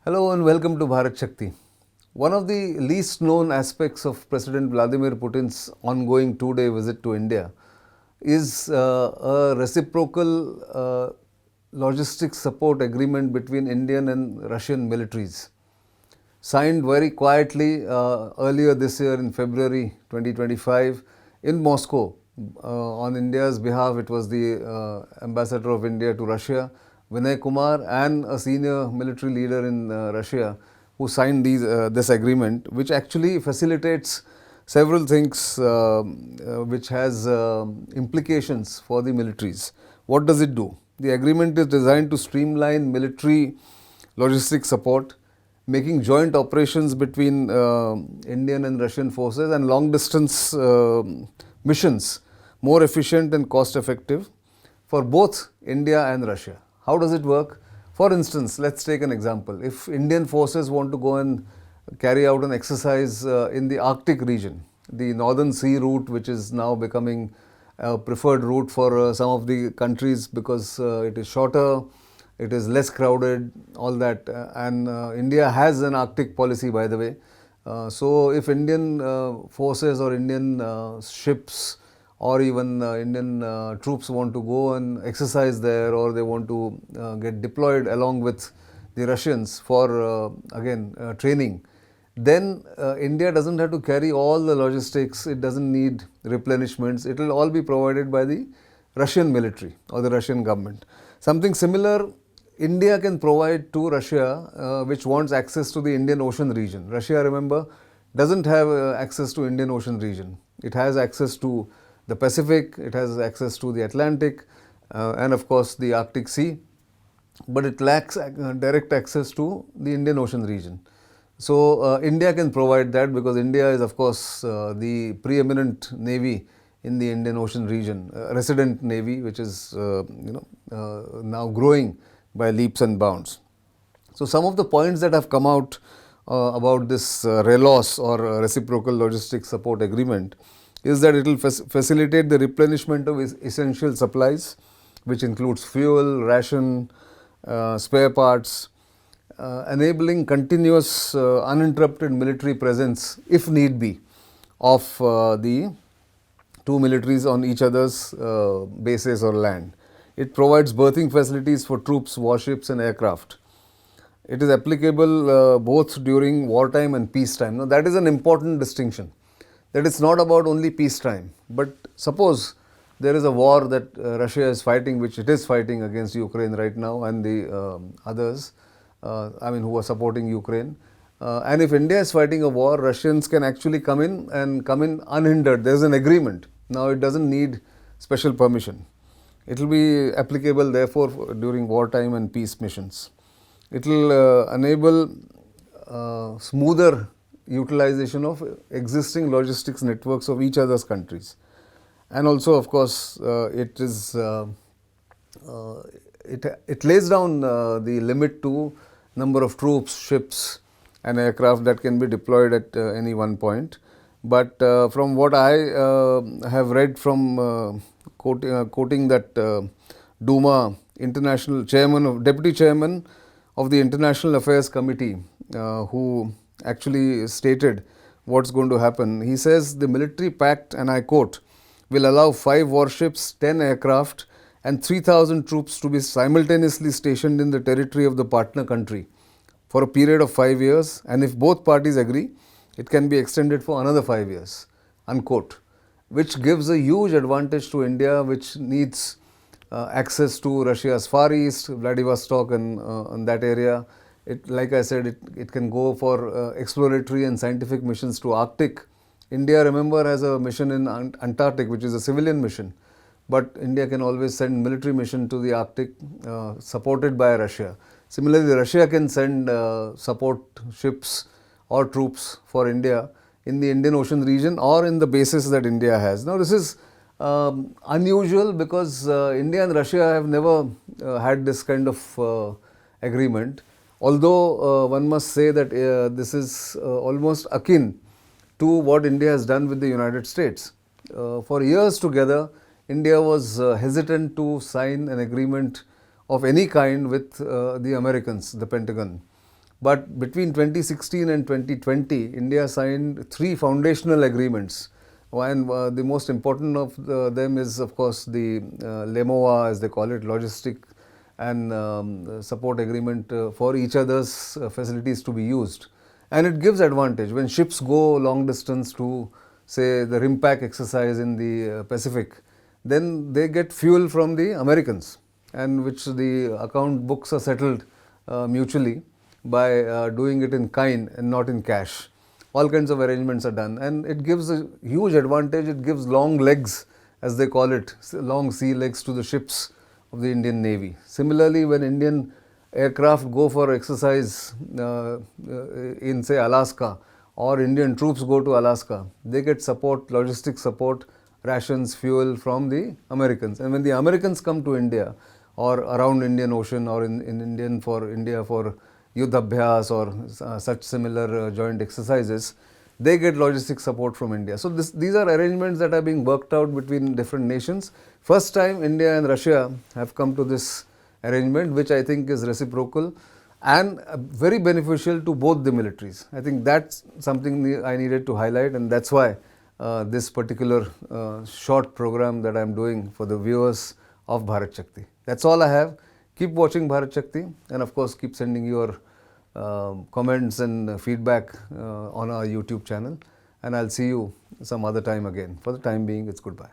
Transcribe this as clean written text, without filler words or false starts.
Hello and welcome to Bharat Shakti. One of the least known aspects of President Vladimir Putin's ongoing two-day visit to India is a reciprocal logistics support agreement between Indian and Russian militaries. Signed very quietly earlier this year in February 2025 in Moscow. On India's behalf, it was the ambassador of India to Russia, Vinay Kumar, and a senior military leader in Russia who signed this agreement, which actually facilitates several things which has implications for the militaries. What does it do? The agreement is designed to streamline military logistics support, making joint operations between Indian and Russian forces and long distance missions more efficient and cost effective for both India and Russia. How does it work? For instance, let's take an example. If Indian forces want to go and carry out an exercise in the Arctic region, the Northern Sea route, which is now becoming a preferred route for some of the countries because it is shorter, it is less crowded, all that. And India has an Arctic policy, by the way. So if Indian forces or Indian ships or even Indian troops want to go and exercise there, or they want to get deployed along with the Russians for training, then India doesn't have to carry all the logistics, it doesn't need replenishments, it will all be provided by the Russian military or the Russian government. Something similar India can provide to Russia, which wants access to the Indian Ocean region. Russia, remember, doesn't have access to Indian Ocean region. It has access to the Pacific, it has access to the Atlantic, and of course the Arctic Sea, but it lacks direct access to the Indian Ocean region. So India can provide that because India is, of course, the preeminent navy in the Indian Ocean region, resident navy, which is now growing by leaps and bounds. So some of the points that have come out about this RELOS or Reciprocal Logistics Support Agreement is that it will facilitate the replenishment of essential supplies, which includes fuel, ration, spare parts, enabling continuous uninterrupted military presence, if need be, of the two militaries on each other's bases or land. It provides berthing facilities for troops, warships and aircraft. It is applicable both during wartime and peacetime. Now that is an important distinction, that it's not about only peacetime, but suppose there is a war that Russia is fighting, which it is fighting against Ukraine right now and the others, who are supporting Ukraine. And if India is fighting a war, Russians can actually come in unhindered. There is an agreement. Now it doesn't need special permission. It will be applicable therefore during wartime and peace missions. It will enable smoother utilization of existing logistics networks of each other's countries. And also, of course, it lays down the limit to number of troops, ships and aircraft that can be deployed at any one point. But from what I have read from quoting that Duma deputy chairman of the International Affairs Committee, who actually stated what's going to happen. He says the military pact, and I quote, will allow 5 warships, 10 aircraft and 3,000 troops to be simultaneously stationed in the territory of the partner country for a period of 5 years, and if both parties agree, it can be extended for another 5 years, unquote, which gives a huge advantage to India, which needs access to Russia's Far East, Vladivostok and that area. Like I said, it can go for exploratory and scientific missions to Arctic. India, remember, has a mission in Antarctic, which is a civilian mission. But India can always send military mission to the Arctic, supported by Russia. Similarly, Russia can send support ships or troops for India in the Indian Ocean region or in the bases that India has. Now, this is unusual because India and Russia have never had this kind of agreement. Although one must say that this is almost akin to what India has done with the United States. For years together, India was hesitant to sign an agreement of any kind with the Americans, the Pentagon. But between 2016 and 2020, India signed 3 foundational agreements. And the most important of them is, of course, the LEMOA, as they call it, Logistic and Support Agreement for each other's facilities to be used. And it gives advantage. When ships go long distance to, say, the RIMPAC exercise in the Pacific, then they get fuel from the Americans, and which the account books are settled mutually by doing it in kind and not in cash. All kinds of arrangements are done, and it gives a huge advantage. It gives long legs, as they call it, long sea legs to the ships of the Indian Navy. Similarly, when Indian aircraft go for exercise in, say, Alaska, or Indian troops go to Alaska, they get support, logistic support, rations, fuel from the Americans. And when the Americans come to India or around Indian Ocean or in India for Yuddhabhyas or such similar joint exercises, they get logistic support from India. So these are arrangements that are being worked out between different nations. First time India and Russia have come to this arrangement, which I think is reciprocal and very beneficial to both the militaries. I think that's something I needed to highlight, and that's why this particular short program that I'm doing for the viewers of Bharat Shakti. That's all I have. Keep watching Bharat Shakti, and of course keep sending your comments and feedback on our YouTube channel, and I'll see you some other time again. For the time being, it's goodbye.